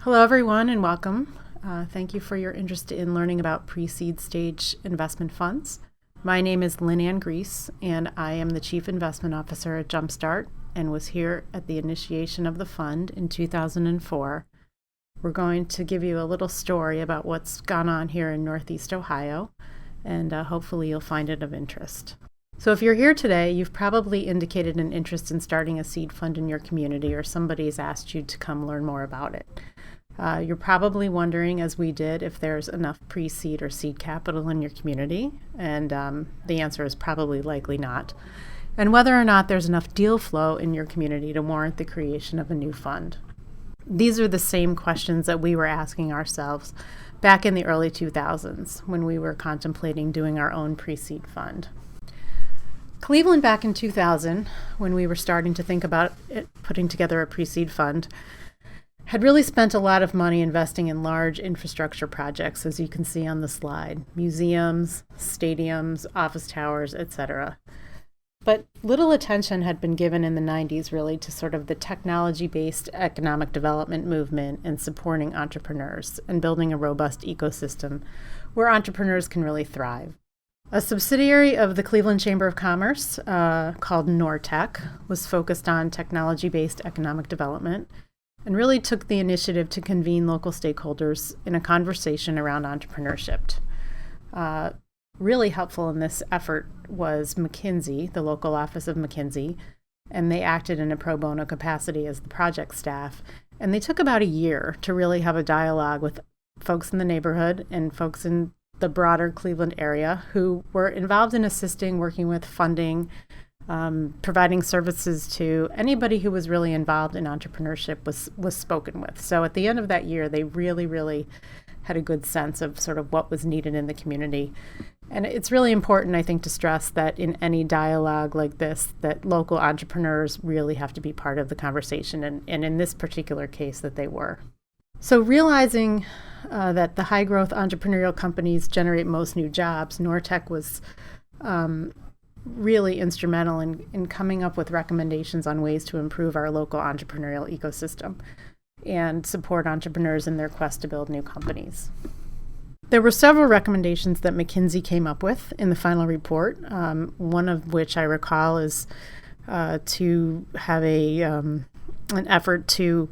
Hello, everyone, and welcome. Thank you for your interest in learning about pre-seed stage investment funds. My name is Lynn Ann Grease, and I am the Chief Investment Officer at Jumpstart and was here at the initiation of the fund in 2004. We're going to give you a little story about what's gone on here in Northeast Ohio, and hopefully you'll find it of interest. So if you're here today, you've probably indicated an interest in starting a seed fund in your community, or somebody's asked you to come learn more about it. You're probably wondering, as we did, if there's enough pre-seed or seed capital in your community, and the answer is probably likely not, and whether or not there's enough deal flow in your community to warrant the creation of a new fund. These are the same questions that we were asking ourselves back in the early 2000s when we were contemplating doing our own pre-seed fund. Cleveland, back in 2000, when we were starting to think about putting together a pre-seed fund, had really spent a lot of money investing in large infrastructure projects, as you can see on the slide: museums, stadiums, office towers, etc. But little attention had been given in the 90s really to sort of the technology-based economic development movement and supporting entrepreneurs and building a robust ecosystem where entrepreneurs can really thrive. A subsidiary of the Cleveland Chamber of Commerce called Nortech was focused on technology-based economic development and really took the initiative to convene local stakeholders in a conversation around entrepreneurship. Really helpful in this effort was McKinsey, the local office of McKinsey, and they acted in a pro bono capacity as the project staff. And they took about a year to really have a dialogue with folks in the neighborhood and folks in the broader Cleveland area who were involved in assisting, working with funding, providing services to anybody who was really involved in entrepreneurship was spoken with. So at the end of that year, they really had a good sense of sort of what was needed in the community. And it's really important, I think, to stress that in any dialogue like this, that local entrepreneurs really have to be part of the conversation, and in this particular case, that they were. So realizing that the high-growth entrepreneurial companies generate most new jobs, Nortech was really instrumental in coming up with recommendations on ways to improve our local entrepreneurial ecosystem and support entrepreneurs in their quest to build new companies. There were several recommendations that McKinsey came up with in the final report, one of which I recall is to have an effort to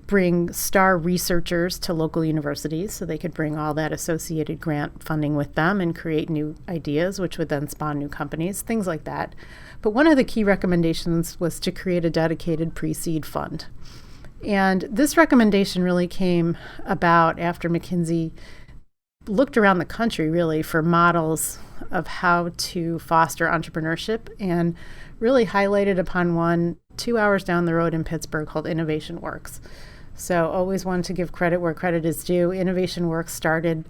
bring star researchers to local universities so they could bring all that associated grant funding with them and create new ideas, which would then spawn new companies, things like that. But one of the key recommendations was to create a dedicated pre-seed fund. And this recommendation really came about after McKinsey looked around the country really for models of how to foster entrepreneurship and really highlighted upon one 2 hours down the road in Pittsburgh called Innovation Works. So always wanted to give credit where credit is due. Innovation Works started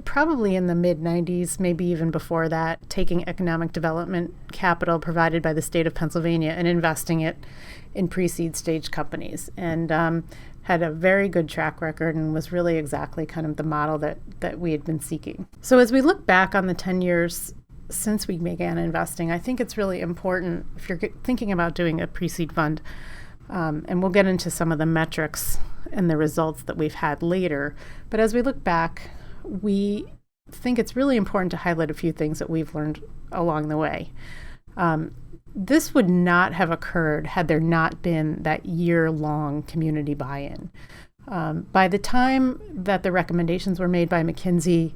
probably in the mid-90s, maybe even before that, taking economic development capital provided by the state of Pennsylvania and investing it in pre-seed stage companies, and had a very good track record and was really exactly kind of the model that we had been seeking. So as we look back on the 10 years since we began investing, I think it's really important, if you're thinking about doing a pre-seed fund, and we'll get into some of the metrics and the results that we've had later, but as we look back, we think it's really important to highlight a few things that we've learned along the way. This would not have occurred had there not been that year-long community buy-in. By the time that the recommendations were made by McKinsey,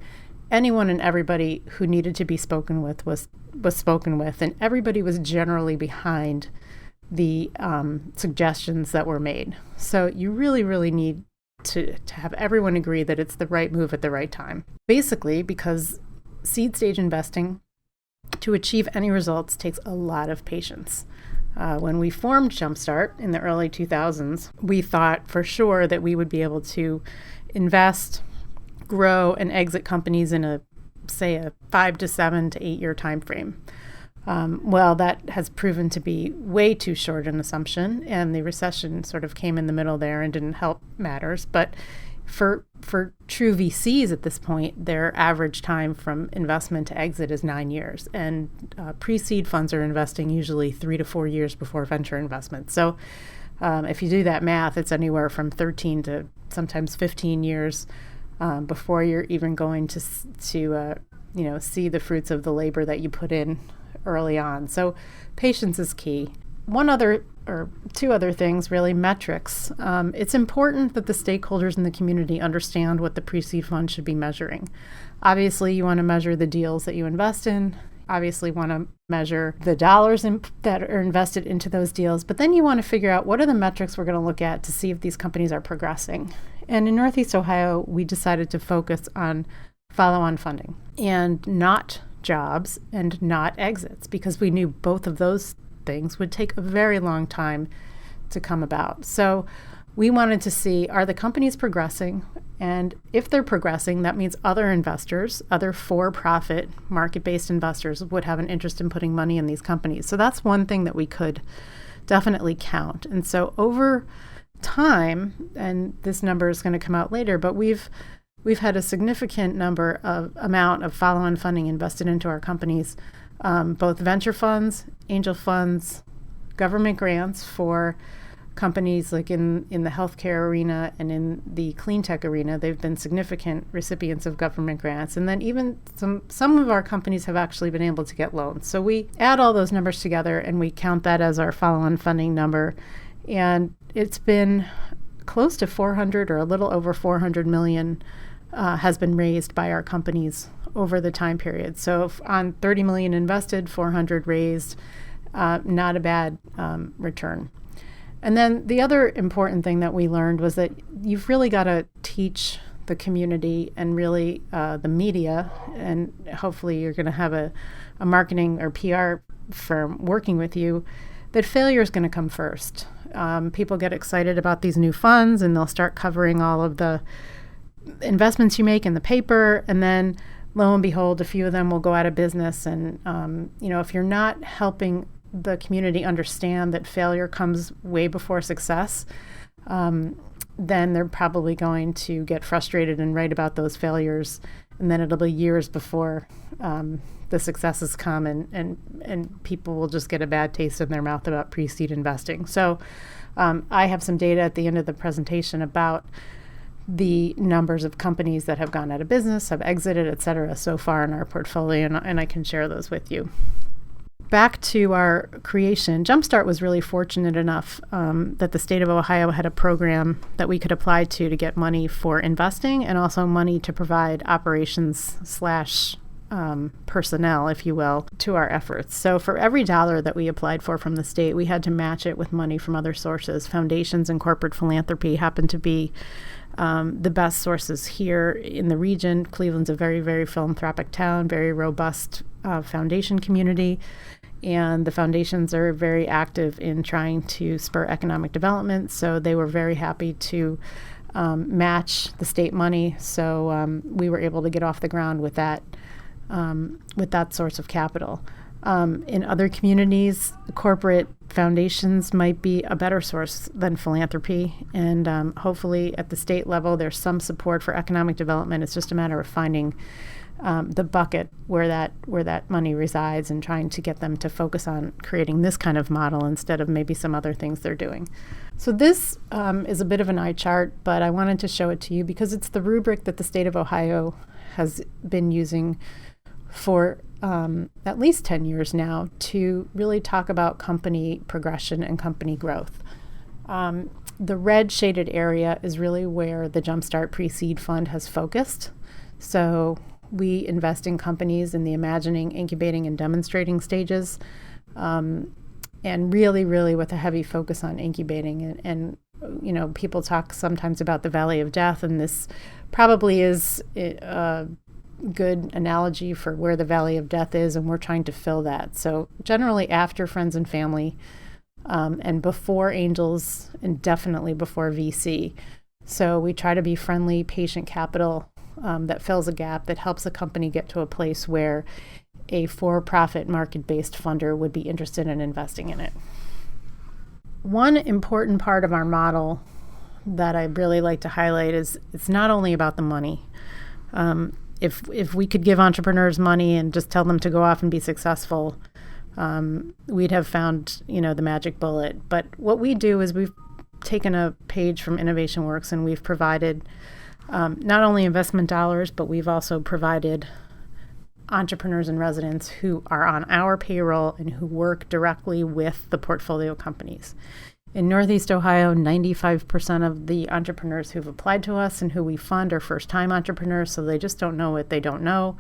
anyone and everybody who needed to be spoken with was spoken with, and everybody was generally behind the suggestions that were made. So you really need to have everyone agree that it's the right move at the right time. Basically, because seed stage investing, to achieve any results, takes a lot of patience. When we formed Jumpstart in the early 2000s, we thought for sure that we would be able to invest, grow, and exit companies in a 5 to 7 to 8 year time frame. Well, that has proven to be way too short an assumption, and the recession sort of came in the middle there and didn't help matters. But for true VCs at this point, their average time from investment to exit is 9 years, and pre-seed funds are investing usually 3 to 4 years before venture investment. So If you do that math, it's anywhere from 13 to sometimes 15 years before you're even going to see the fruits of the labor that you put in early on. So patience is key. Two other things, really, metrics. It's important that the stakeholders in the community understand what the pre-seed fund should be measuring. Obviously, you want to measure the deals that you invest in. Obviously, want to measure the dollars that are invested into those deals. But then you want to figure out what are the metrics we're going to look at to see if these companies are progressing. And in Northeast Ohio, we decided to focus on follow-on funding and not jobs and not exits, because we knew both of those things would take a very long time to come about. So we wanted to see, are the companies progressing? And if they're progressing, that means other investors, other for-profit market-based investors would have an interest in putting money in these companies. So that's one thing that we could definitely count. And so over time, and this number is going to come out later, but we've had a significant amount of follow-on funding invested into our companies, both venture funds, angel funds, government grants for companies like in the healthcare arena and in the clean tech arena. They've been significant recipients of government grants. And then even some of our companies have actually been able to get loans. So we add all those numbers together and we count that as our follow-on funding number. And it's been close to 400 or a little over 400 million has been raised by our companies over the time period. So on 30 million invested, 400 raised, not a bad return. And then the other important thing that we learned was that you've really got to teach the community and really the media, and hopefully you're going to have a marketing or PR firm working with you, that failure is going to come first. People get excited about these new funds and they'll start covering all of the investments you make in the paper, and then lo and behold, a few of them will go out of business. And if you're not helping the community understand that failure comes way before success, then they're probably going to get frustrated and write about those failures, and then it'll be years before the successes come, and people will just get a bad taste in their mouth about pre-seed investing. So I have some data at the end of the presentation about the numbers of companies that have gone out of business, have exited, et cetera, so far in our portfolio, and I can share those with you. Back to our creation, Jumpstart was really fortunate enough that the state of Ohio had a program that we could apply to get money for investing and also money to provide operations / personnel, if you will, to our efforts. So for every dollar that we applied for from the state, we had to match it with money from other sources. Foundations and corporate philanthropy happen to be the best sources here in the region. Cleveland's a very, very philanthropic town, very robust foundation community, and the foundations are very active in trying to spur economic development. So they were very happy to match the state money. So we were able to get off the ground with that source of capital. In other communities, corporate foundations might be a better source than philanthropy, and hopefully at the state level there's some support for economic development. It's just a matter of finding the bucket where that money resides and trying to get them to focus on creating this kind of model instead of maybe some other things they're doing. So this is a bit of an eye chart, but I wanted to show it to you because it's the rubric that the state of Ohio has been using for at least 10 years now to really talk about company progression and company growth. The red shaded area is really where the Jumpstart Pre-Seed Fund has focused. So we invest in companies in the imagining, incubating, and demonstrating stages, and really, really with a heavy focus on incubating. And people talk sometimes about the Valley of Death, and this probably is a good analogy for where the Valley of Death is, and we're trying to fill that. So generally after friends and family, and before angels, and definitely before VC. So we try to be friendly, patient capital that fills a gap, that helps a company get to a place where a for-profit market-based funder would be interested in investing in it. One important part of our model that I really like to highlight is it's not only about the money. If we could give entrepreneurs money and just tell them to go off and be successful, we'd have found, the magic bullet. But what we do is taken a page from InnovationWorks, and we've provided not only investment dollars, but we've also provided entrepreneurs and residents who are on our payroll and who work directly with the portfolio companies. In Northeast Ohio, 95% of the entrepreneurs who've applied to us and who we fund are first-time entrepreneurs, so they just don't know what they don't know.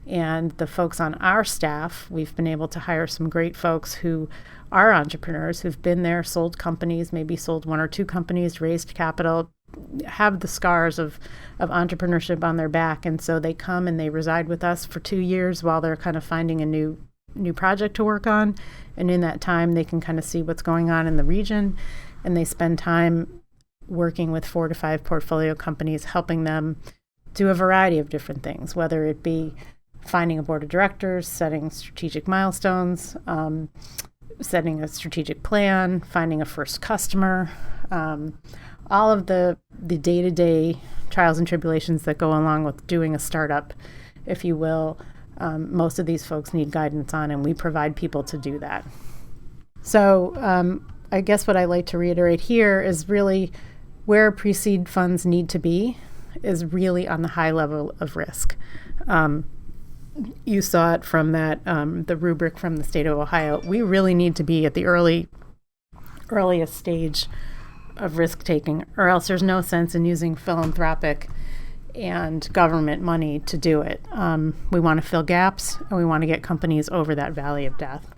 And the folks on our staff, we've been able to hire some great folks who are entrepreneurs, who've been there, sold companies, maybe sold 1 or 2 companies, raised capital, have the scars of entrepreneurship on their back. And so they come and they reside with us for 2 years while they're kind of finding a new project to work on. And in that time, they can kind of see what's going on in the region. And they spend time working with 4 to 5 portfolio companies, helping them do a variety of different things, whether it be finding a board of directors, setting strategic milestones, setting a strategic plan, finding a first customer, all of the day-to-day trials and tribulations that go along with doing a startup, if you will. Most of these folks need guidance on, and we provide people to do that. So I guess what I like to reiterate here is really where pre-seed funds need to be is really on the high level of risk. You saw it from that the rubric from the state of Ohio. We really need to be at the earliest stage of risk taking, or else there's no sense in using philanthropic and government money to do it. We want to fill gaps, and we want to get companies over that valley of death.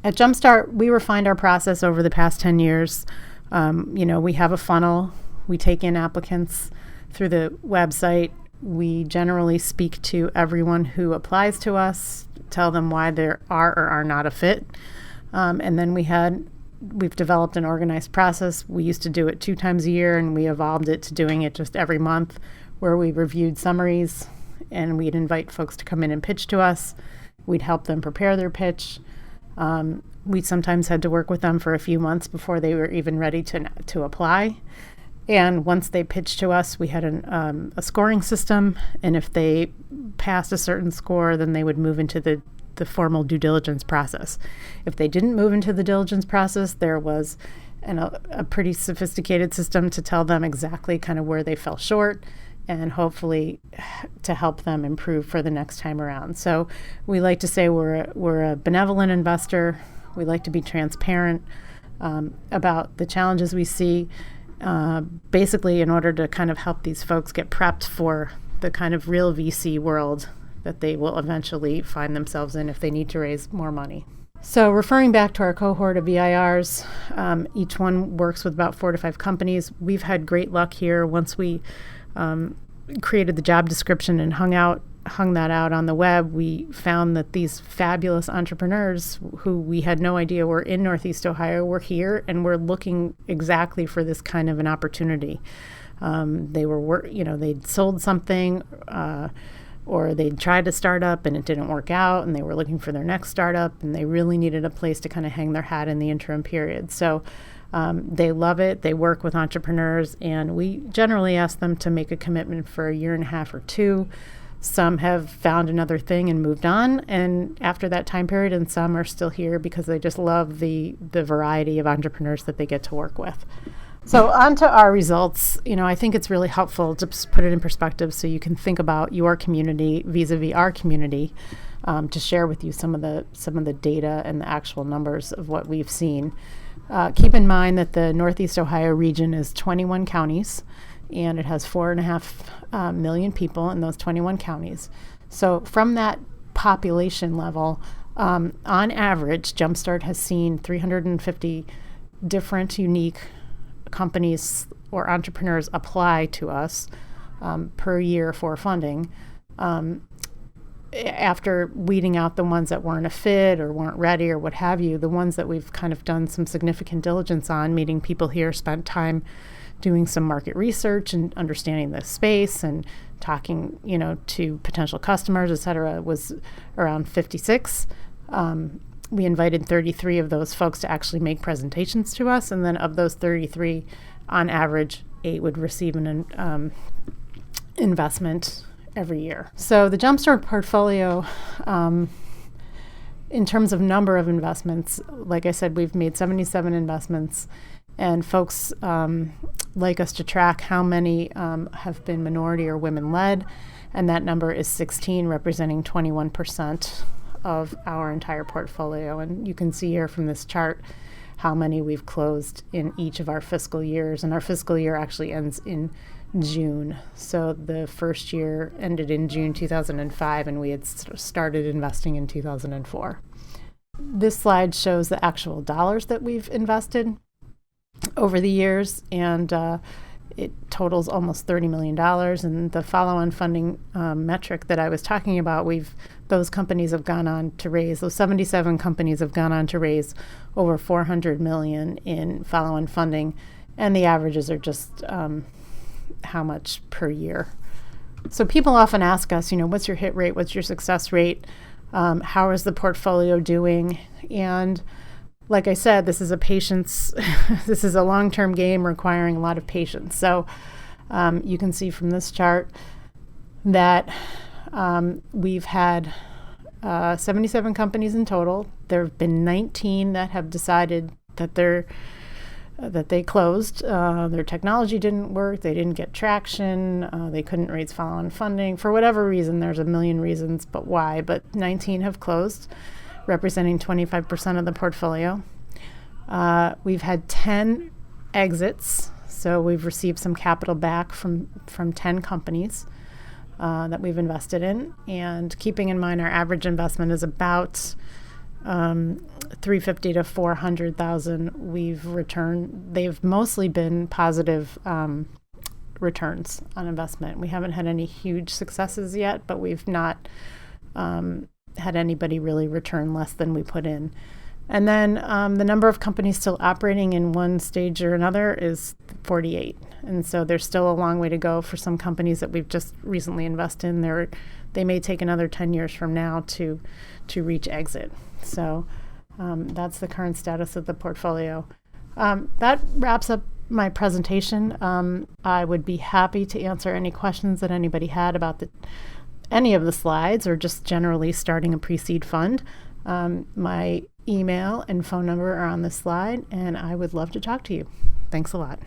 At Jumpstart, we refined our process over the past 10 years. We have a funnel. We take in applicants through the website. We generally speak to everyone who applies to us, tell them why they are or are not a fit. And then we've developed an organized process. We used to do it 2 times a year, and we evolved it to doing it just every month, where we reviewed summaries, and we'd invite folks to come in and pitch to us. We'd help them prepare their pitch. We sometimes had to work with them for a few months before they were even ready to apply. And once they pitched to us, we had a scoring system, and if they passed a certain score, then they would move into the formal due diligence process. If they didn't move into the diligence process, there was a pretty sophisticated system to tell them exactly kind of where they fell short, and hopefully to help them improve for the next time around. So we like to say we're a benevolent investor. We like to be transparent about the challenges we see, basically in order to kind of help these folks get prepped for the kind of real VC world that they will eventually find themselves in if they need to raise more money. So referring back to our cohort of VIRs, each one works with about 4 to 5 companies. We've had great luck here. Once we created the job description and hung that out on the web, we found that these fabulous entrepreneurs who we had no idea were in Northeast Ohio were here and were looking exactly for this kind of an opportunity. They'd sold something, or they'd tried to start up and it didn't work out, and they were looking for their next startup, and they really needed a place to kind of hang their hat in the interim period. So they love it. They work with entrepreneurs, and we generally ask them to make a commitment for a 1.5 or 2 years. Some have found another thing and moved on, and after that time period, and some are still here because they just love the variety of entrepreneurs that they get to work with. So on to our results. I think it's really helpful to just put it in perspective so you can think about your community vis-a-vis our community, to share with you some of the data and the actual numbers of what we've seen. Keep in mind that the Northeast Ohio region is 21 counties, and it has 4.5 million people in those 21 counties. So from that population level, on average, Jumpstart has seen 350 different unique companies or entrepreneurs apply to us per year for funding. After weeding out the ones that weren't a fit or weren't ready or what have you, the ones that we've kind of done some significant diligence on, meeting people here, spent time doing some market research and understanding the space and talking, to potential customers, et cetera, was around 56. We invited 33 of those folks to actually make presentations to us, and then of those 33, on average, 8 would receive an investment every year. So the Jumpstart portfolio, in terms of number of investments, like I said, we've made 77 investments, And folks like us to track how many have been minority or women-led, and that number is 16, representing 21% of our entire portfolio. And you can see here from this chart how many we've closed in each of our fiscal years. And our fiscal year actually ends in June. So the first year ended in June 2005, and we had started investing in 2004. This slide shows the actual dollars that we've invested over the years, and it totals almost $30 million. And the follow-on funding metric that I was talking about, those companies have gone on to raise, those 77 companies have gone on to raise over $400 million in follow-on funding, and the averages are just how much per year. So people often ask us, what's your hit rate? What's your success rate? How is the portfolio doing? And like I said, this is this is a long-term game requiring a lot of patience. So you can see from this chart that we've had 77 companies in total. There have been 19 that have decided that they closed. Their technology didn't work. They didn't get traction. They couldn't raise follow-on funding. For whatever reason, there's a million reasons, but why? But 19 have closed, representing 25% of the portfolio. We've had 10 exits, so we've received some capital back from 10 companies that we've invested in. And keeping in mind our average investment is about $350,000 to $400,000 we've returned. They've mostly been positive returns on investment. We haven't had any huge successes yet, but we've not had anybody really return less than we put in. And then the number of companies still operating in one stage or another is 48. And so there's still a long way to go for some companies that we've just recently invested in. They may take another 10 years from now to reach exit. So that's the current status of the portfolio. That wraps up my presentation. I would be happy to answer any questions that anybody had about any of the slides, or just generally starting a pre-seed fund. My email and phone number are on this slide, and I would love to talk to you. Thanks a lot.